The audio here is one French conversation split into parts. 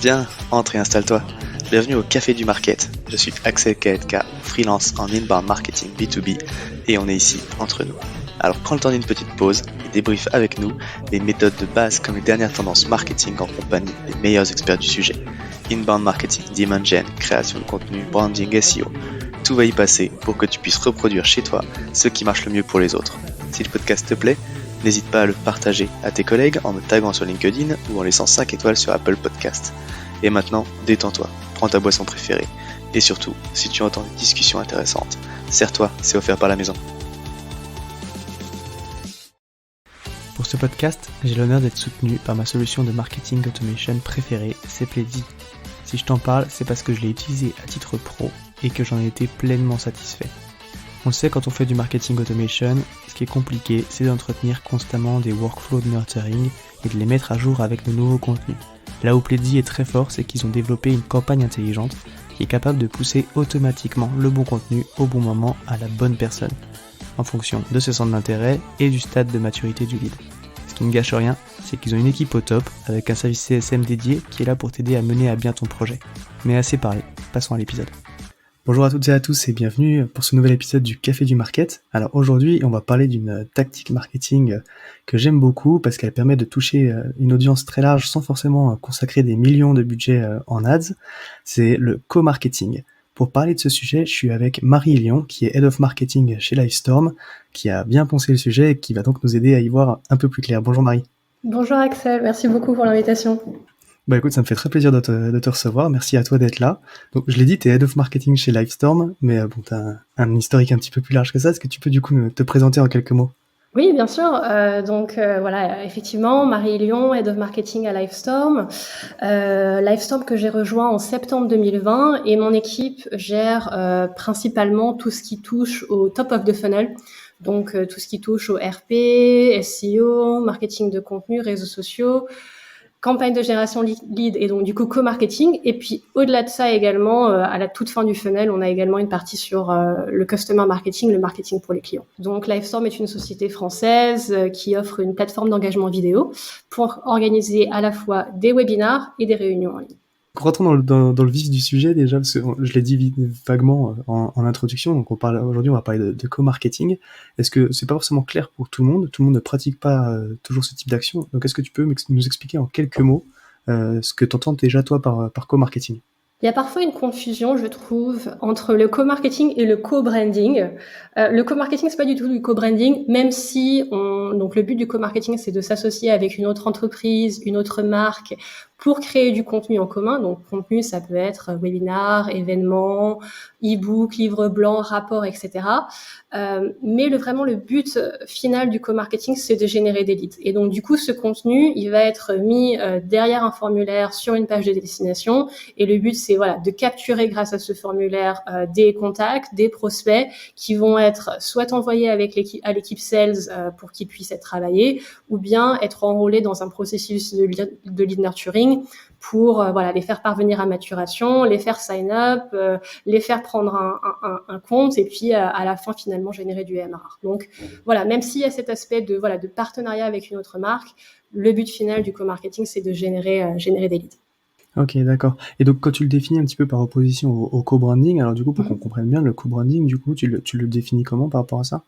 Viens, entre et installe-toi. Bienvenue au Café du Market. Je suis Axel Kaetka, freelance en inbound marketing B2B et on est ici entre nous. Alors prends le temps d'une petite pause et débriefe avec nous les méthodes de base comme les dernières tendances marketing en compagnie des meilleurs experts du sujet. Inbound marketing, demand gen, création de contenu, branding, SEO. Tout va y passer pour que tu puisses reproduire chez toi ce qui marche le mieux pour les autres. Si le podcast te plaît, n'hésite pas à le partager à tes collègues en me taguant sur LinkedIn ou en laissant 5 étoiles sur Apple Podcast. Et maintenant, détends-toi, prends ta boisson préférée. Et surtout, si tu entends une discussion intéressante, serre-toi, c'est offert par la maison. Pour ce podcast, j'ai l'honneur d'être soutenu par ma solution de marketing automation préférée, Sepleady. Si je t'en parle, c'est parce que je l'ai utilisé à titre pro et que j'en ai été pleinement satisfait. On le sait, quand on fait du marketing automation, ce qui est compliqué, c'est d'entretenir constamment des workflows de nurturing et de les mettre à jour avec de nouveaux contenus. Là où Pledzi est très fort, c'est qu'ils ont développé une campagne intelligente qui est capable de pousser automatiquement le bon contenu au bon moment à la bonne personne, en fonction de ses centres d'intérêt et du stade de maturité du lead. Ce qui ne gâche rien, c'est qu'ils ont une équipe au top, avec un service CSM dédié qui est là pour t'aider à mener à bien ton projet. Mais assez parlé, passons à l'épisode. Bonjour à toutes et à tous et bienvenue pour ce nouvel épisode du Café du Market. Alors aujourd'hui, on va parler d'une tactique marketing que j'aime beaucoup parce qu'elle permet de toucher une audience très large sans forcément consacrer des millions de budget en ads. C'est le co-marketing. Pour parler de ce sujet, je suis avec Marie Lyon, qui est Head of Marketing chez Livestorm, qui a bien poncé le sujet et qui va donc nous aider à y voir un peu plus clair. Bonjour Marie. Bonjour Axel, merci beaucoup pour l'invitation. Bah écoute, ça me fait très plaisir de te recevoir, merci à toi d'être là. Donc je l'ai dit, t'es Head of Marketing chez Livestorm, mais bon, t'as un historique un petit peu plus large que ça, est-ce que tu peux du coup te présenter en quelques mots ? Oui, bien sûr. Voilà, effectivement, Marie Lyon, Head of Marketing à Livestorm. Livestorm que j'ai rejoint en septembre 2020 et mon équipe gère principalement tout ce qui touche au top of the funnel. Donc tout ce qui touche au RP, SEO, marketing de contenu, réseaux sociaux, campagne de génération lead et donc du coup co-marketing. Et puis au-delà de ça également, à la toute fin du funnel, on a également une partie sur le customer marketing, le marketing pour les clients. Donc Livestorm est une société française qui offre une plateforme d'engagement vidéo pour organiser à la fois des webinars et des réunions en ligne. Rentrons dans le vif du sujet déjà, parce que je l'ai dit vaguement en introduction, donc aujourd'hui on va parler de co-marketing. Est-ce que c'est pas forcément clair pour tout le monde ne pratique pas toujours ce type d'action, donc est-ce que tu peux nous expliquer en quelques mots ce que tu entends déjà toi par co-marketing ? Il y a parfois une confusion, je trouve, entre le co-marketing et le co-branding. Le co-marketing, c'est pas du tout du co-branding, même si donc le but du co-marketing, c'est de s'associer avec une autre entreprise, une autre marque, pour créer du contenu en commun. Donc, contenu, ça peut être webinar, événements, e-book, livre blanc, rapport, etc. Mais vraiment, le but final du co-marketing, c'est de générer des leads. Et donc, du coup, ce contenu, il va être mis derrière un formulaire sur une page de destination. Et le but, c'est de capturer grâce à ce formulaire des contacts, des prospects qui vont être soit envoyés à l'équipe sales pour qu'ils puissent être travaillés, ou bien être enrôlés dans un processus de lead nurturing pour les faire parvenir à maturation, les faire sign up, les faire prendre un compte et puis à la fin finalement générer du MRR. Donc même s'il y a cet aspect de partenariat avec une autre marque, le but final du co-marketing, c'est de générer des leads. Ok, d'accord. Et donc quand tu le définis un petit peu par opposition au co-branding, alors du coup pour qu'on comprenne bien le co-branding, du coup tu le définis comment par rapport à ça ?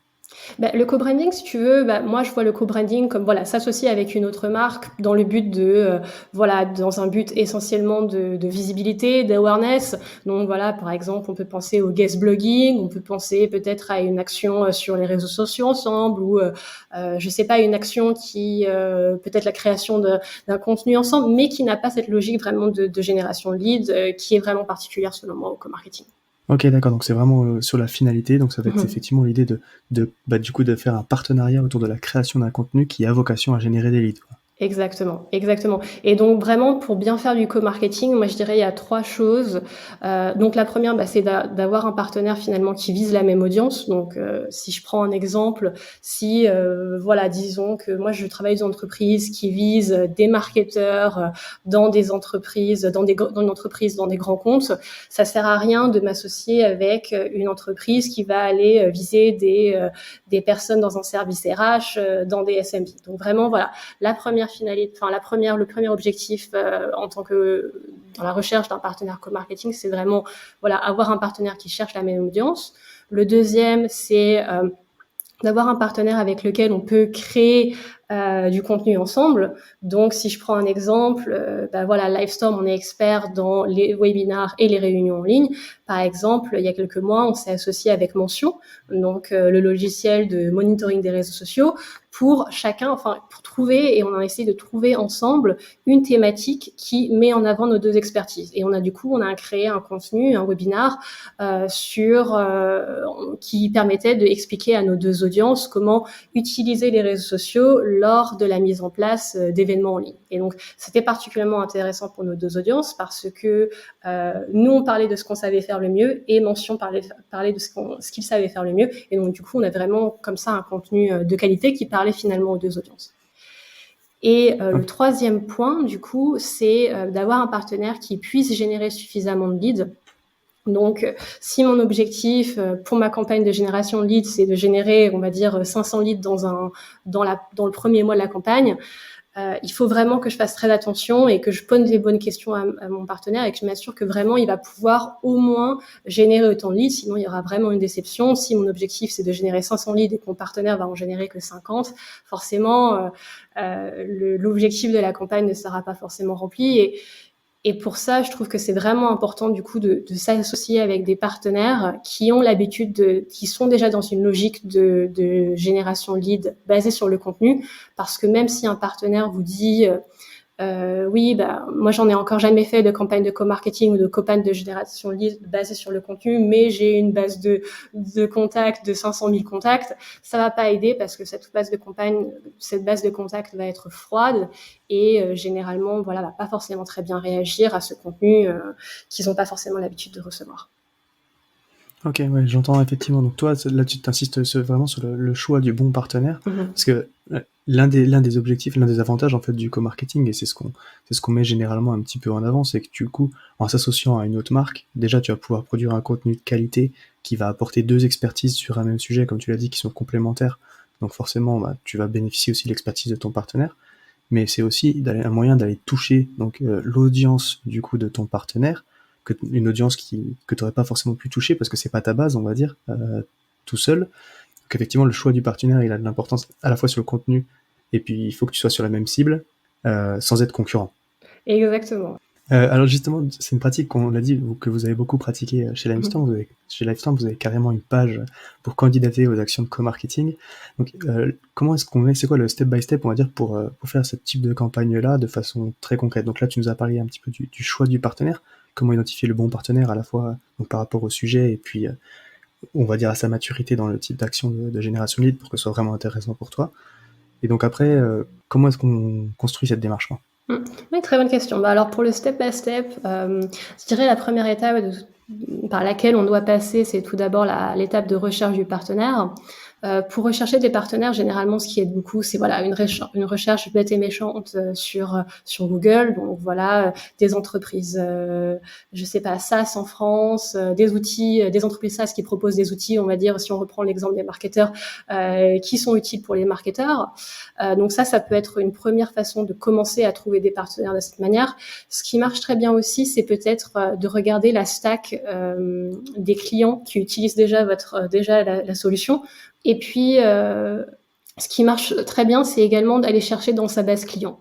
Le co-branding, si tu veux, moi je vois le co-branding comme s'associer avec une autre marque dans le but de dans un but essentiellement de visibilité, d'awareness. Donc par exemple, on peut penser au guest blogging, on peut penser peut-être à une action sur les réseaux sociaux ensemble ou je sais pas, une action qui peut-être la création d'un contenu ensemble, mais qui n'a pas cette logique vraiment de génération de leads qui est vraiment particulière selon moi au co-marketing. Ok, d'accord, donc c'est vraiment sur la finalité, donc ça va être effectivement l'idée de faire un partenariat autour de la création d'un contenu qui a vocation à générer des leads. Exactement, exactement. Et donc vraiment pour bien faire du co-marketing, moi je dirais il y a 3 choses. Donc la première, c'est d'avoir un partenaire finalement qui vise la même audience. Donc si je prends un exemple, si voilà, disons que moi je travaille dans une entreprise qui vise des marketeurs dans des entreprises, dans une entreprise, dans des grands comptes, ça sert à rien de m'associer avec une entreprise qui va aller viser des personnes dans un service RH, dans des SMB. Donc vraiment voilà, la première finalité, enfin le premier objectif en tant que dans la recherche d'un partenaire co-marketing, c'est vraiment voilà avoir un partenaire qui cherche la même audience. Le deuxième, c'est d'avoir un partenaire avec lequel on peut créer du contenu ensemble. Donc, si je prends un exemple, voilà, Livestorm, on est expert dans les webinars et les réunions en ligne. Par exemple, il y a quelques mois, on s'est associé avec Mention, donc le logiciel de monitoring des réseaux sociaux, pour trouver, et on a essayé de trouver ensemble une thématique qui met en avant nos deux expertises. Et on a créé un contenu, un webinar qui permettait d'expliquer à nos deux audiences comment utiliser les réseaux sociaux lors de la mise en place d'événements en ligne. Et donc, c'était particulièrement intéressant pour nos deux audiences parce que nous, on parlait de ce qu'on savait faire le mieux et Mention parlait de ce qu'il savait faire le mieux. Et donc, du coup, on a vraiment comme ça un contenu de qualité qui parlait finalement aux deux audiences. Et le troisième point, du coup, c'est d'avoir un partenaire qui puisse générer suffisamment de leads. Donc, si mon objectif pour ma campagne de génération de leads, c'est de générer, on va dire, 500 leads dans le premier mois de la campagne, il faut vraiment que je fasse très attention et que je pose les bonnes questions à mon partenaire et que je m'assure que vraiment il va pouvoir au moins générer autant de leads, sinon il y aura vraiment une déception. Si mon objectif c'est de générer 500 leads et que mon partenaire va en générer que 50, forcément l'objectif de la campagne ne sera pas forcément rempli. Et pour ça, je trouve que c'est vraiment important du coup de s'associer avec des partenaires qui ont l'habitude qui sont déjà dans une logique de génération de leads basée sur le contenu, parce que même si un partenaire vous dit oui, moi j'en ai encore jamais fait de campagne de co-marketing ou de campagne de génération de leads basée sur le contenu, mais j'ai une base de contacts de 500 000 contacts, ça va pas aider parce que cette base de contacts va être froide et généralement va pas forcément très bien réagir à ce contenu qu'ils n'ont pas forcément l'habitude de recevoir. Ok, ouais, j'entends effectivement. Donc toi, là, tu t'insistes vraiment sur le choix du bon partenaire, parce que l'un des objectifs, l'un des avantages en fait du co-marketing, et c'est ce qu'on met généralement un petit peu en avant, c'est que du coup, en s'associant à une autre marque, déjà tu vas pouvoir produire un contenu de qualité qui va apporter deux expertises sur un même sujet, comme tu l'as dit, qui sont complémentaires. Donc forcément, tu vas bénéficier aussi de l'expertise de ton partenaire, mais c'est aussi un moyen d'aller toucher donc l'audience du coup de ton partenaire, une audience que tu n'aurais pas forcément pu toucher parce que c'est pas ta base, on va dire, tout seul. Donc effectivement, le choix du partenaire, il a de l'importance à la fois sur le contenu, et puis il faut que tu sois sur la même cible, sans être concurrent. Exactement. Alors justement, c'est une pratique qu'on l'a dit, que vous avez beaucoup pratiqué chez Livestorm. Chez Livestorm, vous avez carrément une page pour candidater aux actions de co-marketing. Donc, comment est-ce qu'on met, c'est quoi le step by step, on va dire, pour faire ce type de campagne-là de façon très concrète? Donc là, tu nous as parlé un petit peu du choix du partenaire, comment identifier le bon partenaire à la fois donc par rapport au sujet et puis on va dire à sa maturité dans le type d'action de génération de lead pour que ce soit vraiment intéressant pour toi. Et donc après, comment est-ce qu'on construit cette démarche-là? Oui, très bonne question. Alors pour le step by step, je dirais la première étape par laquelle on doit passer, c'est tout d'abord l'étape de recherche du partenaire. Pour rechercher des partenaires, généralement, ce qui aide beaucoup, c'est une recherche bête et méchante sur Google. Donc voilà, des entreprises, je sais pas, SaaS en France, des entreprises SaaS qui proposent des outils, on va dire, si on reprend l'exemple des marketeurs, qui sont utiles pour les marketeurs. Donc ça peut être une première façon de commencer à trouver des partenaires de cette manière. Ce qui marche très bien aussi, c'est peut-être de regarder la stack des clients qui utilisent déjà la solution. Et puis, ce qui marche très bien, c'est également d'aller chercher dans sa base client.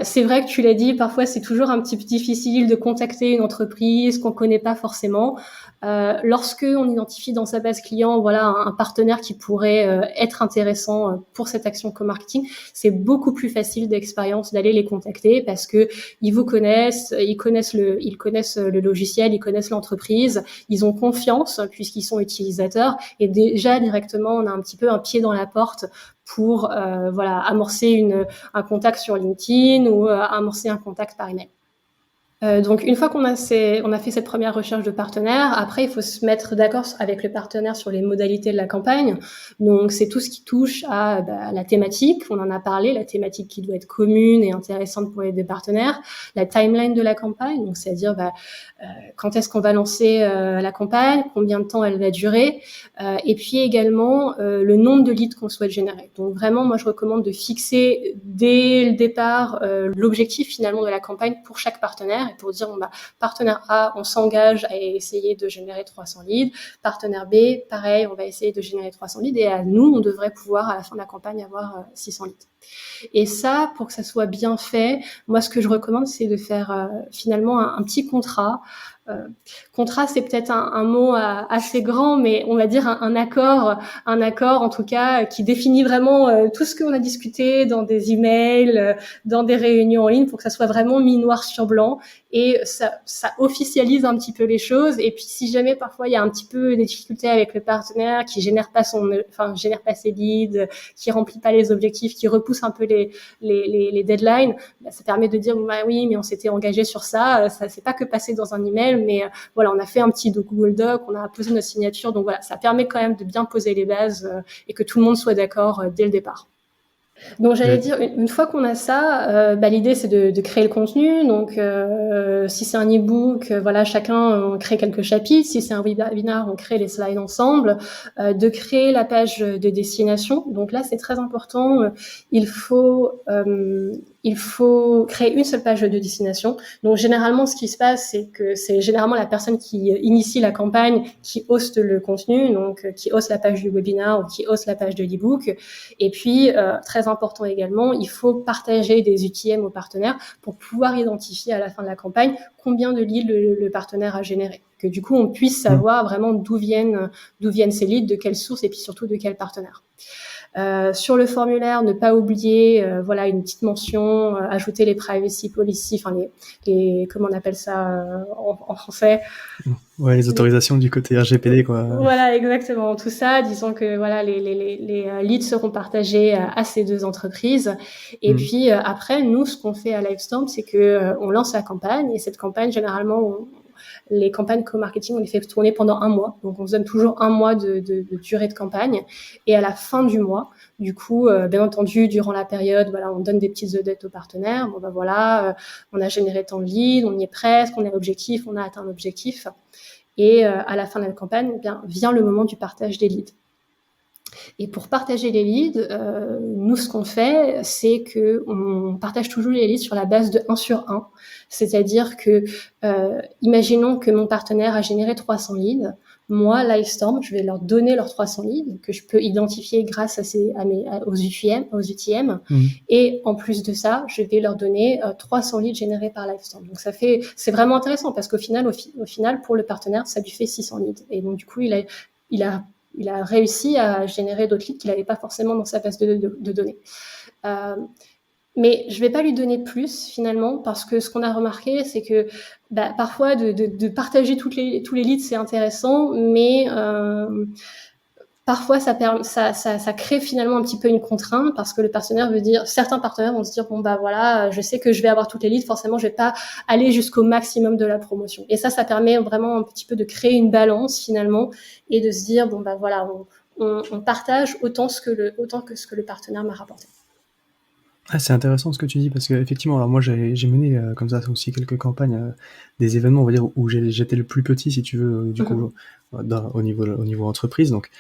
C'est vrai que tu l'as dit, parfois c'est toujours un petit peu difficile de contacter une entreprise qu'on connaît pas forcément. Lorsque on identifie dans sa base client, voilà, un partenaire qui pourrait être intéressant pour cette action co-marketing, c'est beaucoup plus facile d'expérience d'aller les contacter parce que ils vous connaissent, ils connaissent le logiciel, ils connaissent l'entreprise, ils ont confiance puisqu'ils sont utilisateurs et déjà directement on a un petit peu un pied dans la porte pour amorcer un contact sur LinkedIn ou amorcer un contact par email. Donc une fois qu'on a fait cette première recherche de partenaire, après il faut se mettre d'accord avec le partenaire sur les modalités de la campagne. Donc c'est tout ce qui touche à la thématique, on en a parlé, la thématique qui doit être commune et intéressante pour les deux partenaires, la timeline de la campagne, donc c'est-à-dire quand est-ce qu'on va lancer la campagne, combien de temps elle va durer, et puis également le nombre de leads qu'on souhaite générer. Donc vraiment, moi je recommande de fixer dès le départ l'objectif finalement de la campagne pour chaque partenaire, et pour dire partenaire A, on s'engage à essayer de générer 300 leads, partenaire B, pareil, on va essayer de générer 300 leads, et à nous, on devrait pouvoir à la fin de la campagne avoir 600 leads. Et ça, pour que ça soit bien fait, moi ce que je recommande, c'est de faire finalement un petit contrat. Contrat, c'est peut-être un mot assez grand, mais on va dire un accord en tout cas qui définit vraiment tout ce qu'on a discuté dans des emails, dans des réunions en ligne, pour que ça soit vraiment mis noir sur blanc, et ça officialise un petit peu les choses. Et puis si jamais parfois il y a un petit peu des difficultés avec le partenaire qui génère pas ses leads, qui remplit pas les objectifs, qui repousse un peu les deadlines, ça permet de dire oui, mais on s'était engagé sur ça c'est pas que passer dans un email, mais on a fait un petit Google Doc, on a posé notre signature, donc voilà, ça permet quand même de bien poser les bases et que tout le monde soit d'accord dès le départ. Donc j'allais dire, une fois qu'on a ça, l'idée c'est de créer le contenu. Donc si c'est un e-book, chacun on crée quelques chapitres. Si c'est un webinar, on crée les slides ensemble. De créer la page de destination. Donc là c'est très important. Il faut créer une seule page de destination. Donc généralement ce qui se passe, c'est que c'est généralement la personne qui initie la campagne qui hoste le contenu, donc qui hoste la page du webinar ou qui hoste la page de l'e-book. Et puis très important également, il faut partager des UTM aux partenaires pour pouvoir identifier à la fin de la campagne combien de leads le partenaire a généré. Que du coup, on puisse savoir vraiment d'où viennent ces leads, de quelle source et puis surtout de quel partenaire. Sur le formulaire, ne pas oublier, une petite mention, ajouter les privacy policy, les comment on appelle ça en français. Ouais, les autorisations du côté RGPD, quoi. Voilà, exactement. Tout ça, disons que les leads seront partagés à ces deux entreprises. Et puis après, nous, ce qu'on fait à Livestorm, c'est que on lance la campagne, et cette campagne, généralement, les campagnes co-marketing, on les fait tourner pendant 1 mois. Donc, on se donne toujours 1 mois de durée de campagne. Et à la fin du mois, du coup, bien entendu, durant la période, on donne des petites updates aux partenaires. On a généré tant de leads, on y est presque, on est à l'objectif, on a atteint l'objectif. Et à la fin de la campagne, vient le moment du partage des leads. Et pour partager les leads, nous, ce qu'on fait, c'est que on partage toujours les leads sur la base de 1 sur 1. C'est-à-dire que, imaginons que mon partenaire a généré 300 leads. Moi, Livestorm, je vais leur donner leurs 300 leads que je peux identifier grâce aux UTM. Et en plus de ça, je vais leur donner 300 leads générés par Livestorm. Donc c'est vraiment intéressant parce qu'au final, pour le partenaire, ça lui fait 600 leads. Et donc du coup, il a réussi à générer d'autres leads qu'il n'avait pas forcément dans sa base de données. Mais je vais pas lui donner plus finalement, parce que ce qu'on a remarqué, c'est que parfois de partager tous les leads, c'est intéressant, mais parfois ça crée finalement un petit peu une contrainte, parce que certains partenaires vont se dire je sais que je vais avoir toutes les leads, forcément je vais pas aller jusqu'au maximum de la promotion. Et ça permet vraiment un petit peu de créer une balance finalement, et de se dire on partage autant que ce que le partenaire m'a rapporté. Ah, c'est intéressant ce que tu dis, parce que effectivement, alors moi j'ai mené comme ça aussi quelques campagnes, des événements, on va dire, où j'étais le plus petit, si tu veux, du coup, au niveau entreprise. Donc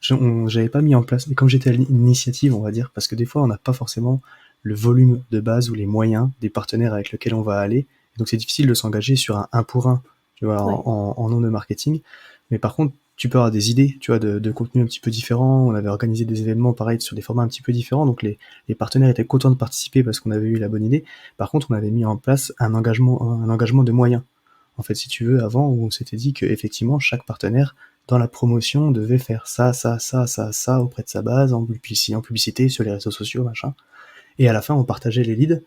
j'avais pas mis en place, mais comme j'étais à l'initiative, on va dire, parce que des fois on n'a pas forcément le volume de base ou les moyens des partenaires avec lesquels on va aller, donc c'est difficile de s'engager sur un 1 pour 1, tu vois, en nombre de marketing. Mais par contre, tu peux avoir des idées, tu vois, de contenu un petit peu différents. On avait organisé des événements pareil sur des formats un petit peu différents, donc les partenaires étaient contents de participer parce qu'on avait eu la bonne idée. Par contre, on avait mis en place un engagement de moyens, en fait, si tu veux, avant, où on s'était dit que effectivement chaque partenaire dans la promotion devait faire ça auprès de sa base, en publicité sur les réseaux sociaux, machin. Et à la fin, on partageait les leads,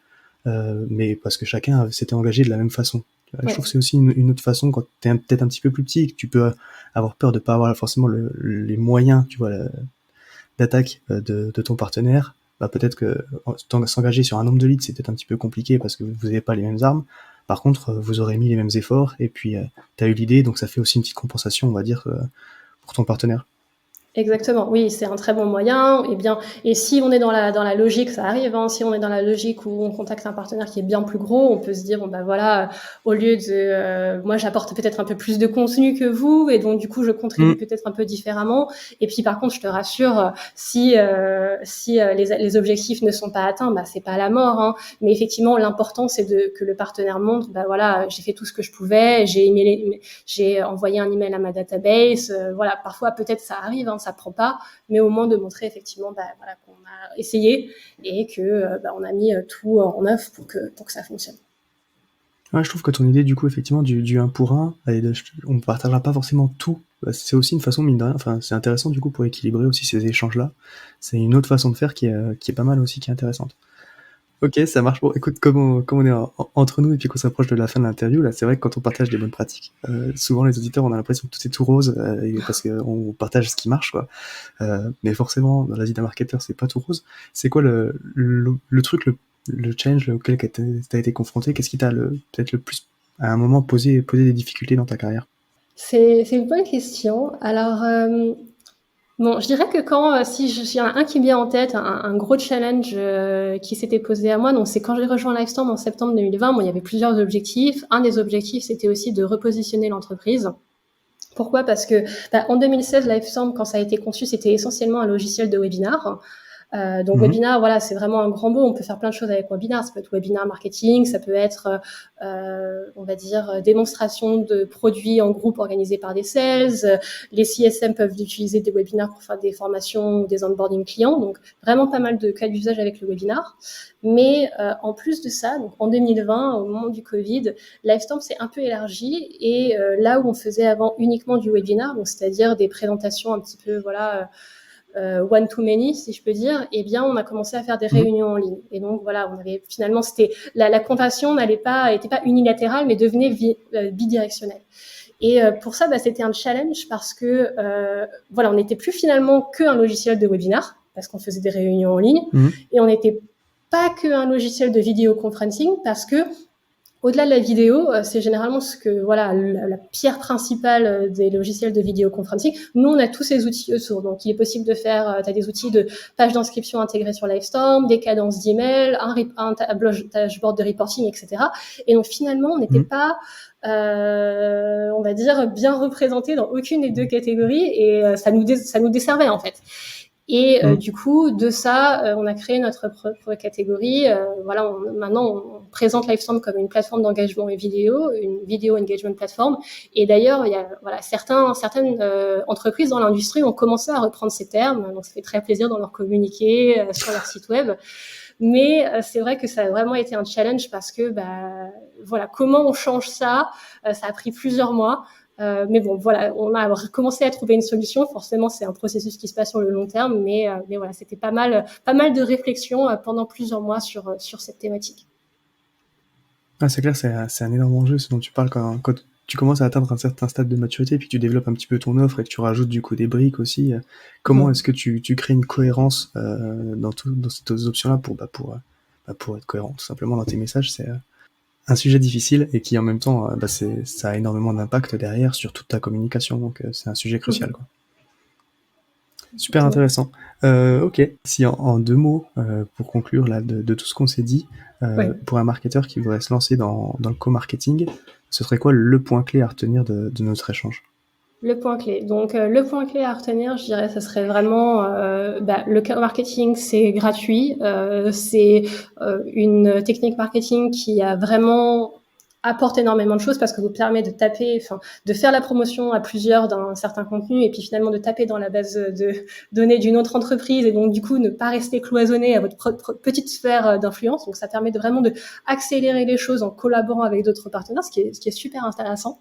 mais parce que chacun s'était engagé de la même façon. Je trouve que c'est aussi une autre façon, quand t'es peut-être un petit peu plus petit, que tu peux avoir peur de pas avoir forcément les moyens, tu vois, d'attaque de ton partenaire, peut-être que s'engager sur un nombre de leads, c'est peut-être un petit peu compliqué parce que vous n'avez pas les mêmes armes. Par contre, vous aurez mis les mêmes efforts et puis tu as eu l'idée, donc ça fait aussi une petite compensation, on va dire, pour ton partenaire. Exactement, oui, c'est un très bon moyen. Et si on est dans la logique, ça arrive, hein, si on est dans la logique où on contacte un partenaire qui est bien plus gros, on peut se dire, au lieu de, moi j'apporte peut-être un peu plus de contenu que vous, et donc du coup je contribue peut-être un peu différemment. Et puis par contre, je te rassure, si les objectifs ne sont pas atteints, c'est pas la mort, hein. Mais effectivement, l'important c'est que le partenaire montre, j'ai fait tout ce que je pouvais, j'ai envoyé un email à ma database, parfois peut-être ça arrive, hein, ça prend pas, mais au moins de montrer effectivement qu'on a essayé et que on a mis tout en œuvre pour que ça fonctionne. Ouais, je trouve que ton idée du coup effectivement du 1 pour 1, on ne partagera pas forcément tout. C'est aussi une façon, mine de rien, enfin c'est intéressant du coup pour équilibrer aussi ces échanges-là. C'est une autre façon de faire qui est pas mal aussi, qui est intéressante. Ok, ça marche. Bon, écoute, comme on est entre nous et puis qu'on s'approche de la fin de l'interview, là, c'est vrai que quand on partage des bonnes pratiques, souvent les auditeurs, on a l'impression que tout est tout rose, parce qu'on partage ce qui marche, quoi. Mais forcément, dans la vie d'un marketeur, c'est pas tout rose. C'est quoi le truc, le challenge auquel t'as été confronté? Qu'est-ce qui t'a peut-être le plus, à un moment, posé des difficultés dans ta carrière? C'est une bonne question. Alors, bon, je dirais que s'il y en a un qui me vient en tête, un gros challenge qui s'était posé à moi, donc c'est quand j'ai rejoint Livestorm en septembre 2020. Bon, il y avait plusieurs objectifs. Un des objectifs, c'était aussi de repositionner l'entreprise. Pourquoi ? Parce que en 2016, Livestorm, quand ça a été conçu, c'était essentiellement un logiciel de webinar. Donc webinar, c'est vraiment un grand mot. On peut faire plein de choses avec webinar. Ça peut être webinar marketing, ça peut être, on va dire, démonstration de produits en groupe organisés par des sales. Les CSM peuvent utiliser des webinars pour faire des formations ou des onboarding clients. Donc vraiment pas mal de cas d'usage avec le webinar. Mais en plus de ça, donc en 2020, au moment du Covid, Livestorm s'est un peu élargi et là où on faisait avant uniquement du webinar, donc c'est-à-dire des présentations un petit peu one to many, si je peux dire, on a commencé à faire des réunions en ligne. Et donc on avait finalement, c'était la conversation était pas unilatérale, mais devenait bidirectionnelle. Et pour ça, c'était un challenge parce que on n'était plus finalement qu'un logiciel de webinar parce qu'on faisait des réunions en ligne, et on n'était pas qu'un logiciel de vidéoconferencing parce que au-delà de la vidéo, c'est généralement la pierre principale des logiciels de vidéoconferencing. Nous, on a tous ces outils autour. Donc, il est possible de faire, tu as des outils de page d'inscription intégrés sur Livestorm, des cadences d'email, un dashboard de reporting, etc. Et donc, finalement, on n'était pas, on va dire, bien représenté dans aucune des deux catégories et ça nous desservait, en fait. Et du coup, de ça, on a créé notre propre catégorie. Maintenant, on présente Livestorm comme une plateforme d'engagement et vidéo, une vidéo engagement platform. Et d'ailleurs, il y a certaines entreprises dans l'industrie ont commencé à reprendre ces termes. Donc, ça fait très plaisir dans leur communiqué sur leur site web. Mais c'est vrai que ça a vraiment été un challenge parce que, comment on change ça ? Ça a pris plusieurs mois. Mais bon, on a commencé à trouver une solution. Forcément, c'est un processus qui se passe sur le long terme, mais c'était pas mal de réflexions pendant plusieurs mois sur cette thématique. Ah, c'est clair, c'est un énorme enjeu, ce dont tu parles quand tu commences à atteindre un certain stade de maturité, puis que tu développes un petit peu ton offre et que tu rajoutes du coup des briques aussi. Comment est-ce que tu crées une cohérence dans ces options-là pour être cohérent tout simplement dans tes messages? C'est un sujet difficile et qui en même temps, ça a énormément d'impact derrière sur toute ta communication, donc c'est un sujet crucial, quoi. Super intéressant. Ok, si en 2 mots, pour conclure là de tout ce qu'on s'est dit, pour un marketeur qui voudrait se lancer dans le co-marketing, ce serait quoi le point clé à retenir de notre échange? Le point clé. Donc, le point clé à retenir, je dirais, ça serait vraiment le co-marketing, c'est gratuit. C'est une technique marketing qui a vraiment apporte énormément de choses parce que vous permet de de faire la promotion à plusieurs d'un certain contenu et puis finalement de taper dans la base de données d'une autre entreprise et donc du coup ne pas rester cloisonné à votre petite sphère d'influence. Donc ça permet vraiment de accélérer les choses en collaborant avec d'autres partenaires, ce qui est super intéressant.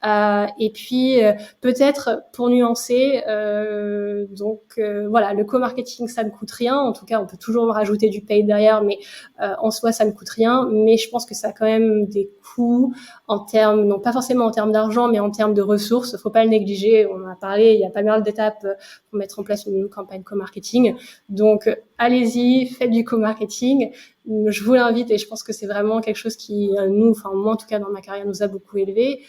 Et puis peut-être pour nuancer, voilà, le co-marketing ça ne coûte rien. En tout cas, on peut toujours rajouter du paid derrière, mais en soi ça ne coûte rien. Mais je pense que ça a quand même des coûts en termes, non pas forcément en termes d'argent, mais en termes de ressources. Faut pas le négliger. On en a parlé. Il y a pas mal d'étapes pour mettre en place une campagne co-marketing. Donc allez-y, faites du co-marketing. Je vous l'invite et je pense que c'est vraiment quelque chose qui nous, enfin moi en tout cas dans ma carrière, nous a beaucoup aidé.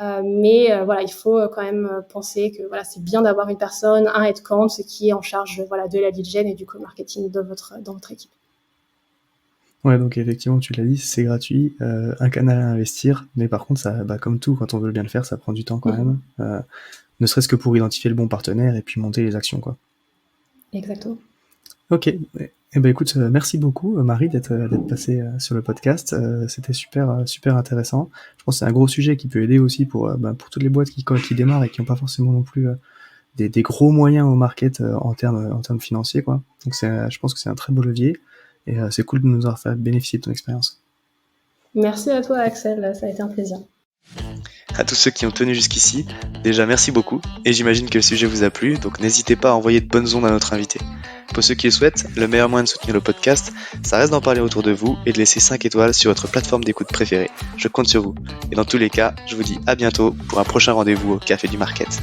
Mais voilà, il faut quand même penser que voilà, c'est bien d'avoir une personne, un headcount, qui est en charge voilà de la lead gen et du co-marketing dans votre équipe. Ouais, donc effectivement, tu l'as dit, c'est gratuit, un canal à investir, mais par contre, ça, comme tout, quand on veut bien le faire, ça prend du temps quand même, ne serait-ce que pour identifier le bon partenaire et puis monter les actions, quoi. Exactement. Ok, eh ben écoute, merci beaucoup Marie d'être passée sur le podcast, c'était super intéressant. Je pense que c'est un gros sujet qui peut aider aussi pour toutes les boîtes qui démarrent et qui n'ont pas forcément non plus des gros moyens au market en termes financiers, quoi. Donc je pense que c'est un très beau levier et c'est cool de nous avoir fait bénéficier de ton expérience. Merci à toi Axel, ça a été un plaisir. À tous ceux qui ont tenu jusqu'ici, déjà merci beaucoup, et j'imagine que le sujet vous a plu, donc n'hésitez pas à envoyer de bonnes ondes à notre invité. Pour ceux qui le souhaitent, le meilleur moyen de soutenir le podcast, ça reste d'en parler autour de vous et de laisser 5 étoiles sur votre plateforme d'écoute préférée. Je compte sur vous. Et dans tous les cas, je vous dis à bientôt pour un prochain rendez-vous au Café du Market.